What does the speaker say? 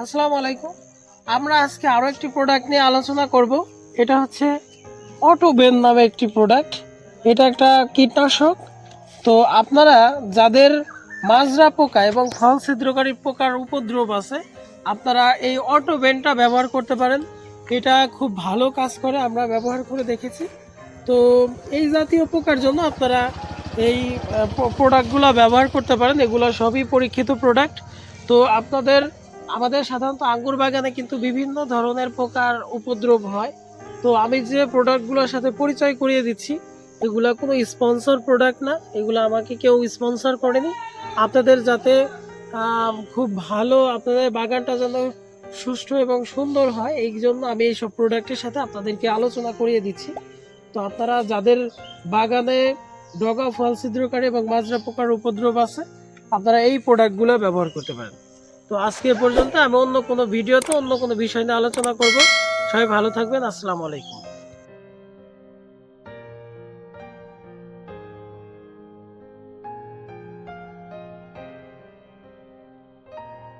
আসসালামু আলাইকুম। আমরা আজকে আরো একটি প্রোডাক্ট নিয়ে আলোচনা করব। এটা হচ্ছে অটোবেন নামে একটি প্রোডাক্ট। এটা একটা কীটনাশক। তো আপনারা যাদের মাজরা পোকা এবং ফল ছিদ্রকারী পোকার উপদ্রব আছে, আপনারা এই অটোবেনটা ব্যবহার করতে পারেন। এটা খুব ভালো কাজ করে, আমরা ব্যবহার করে দেখেছি। তো এই জাতীয় পোকার জন্য আপনারা এই প্রোডাক্টগুলো ব্যবহার করতে পারেন। এগুলো সবই পরীক্ষিত প্রোডাক্ট। তো আমাদের সাধারণত আঙ্গুর বাগানে কিন্তু বিভিন্ন ধরনের পোকার উপদ্রব হয়। তো আমি যে প্রোডাক্টগুলোর সাথে পরিচয় করিয়ে দিচ্ছি, এগুলা কোনো স্পন্সর প্রোডাক্ট না, এগুলো আমাকে কেউ স্পন্সর করেনি। আপনাদের যাতে খুব ভালো আপনাদের বাগানটা যেন সুষ্ঠু এবং সুন্দর হয়, এই জন্য আমি এইসব প্রোডাক্টের সাথে আপনাদেরকে আলোচনা করিয়ে দিচ্ছি। তো আপনারা যাদের বাগানে ডগা ফল ছিদ্রকারী এবং মাজরা পোকার উপদ্রব আছে, আপনারা এই প্রোডাক্টগুলো ব্যবহার করতে পারেন। তো আজকে পর্যন্ত, আমি অন্য কোনো ভিডিওতে অন্য কোনো বিষয় নিয়ে আলোচনা করব। সবাই ভালো থাকবেন। আসসালামু আলাইকুম।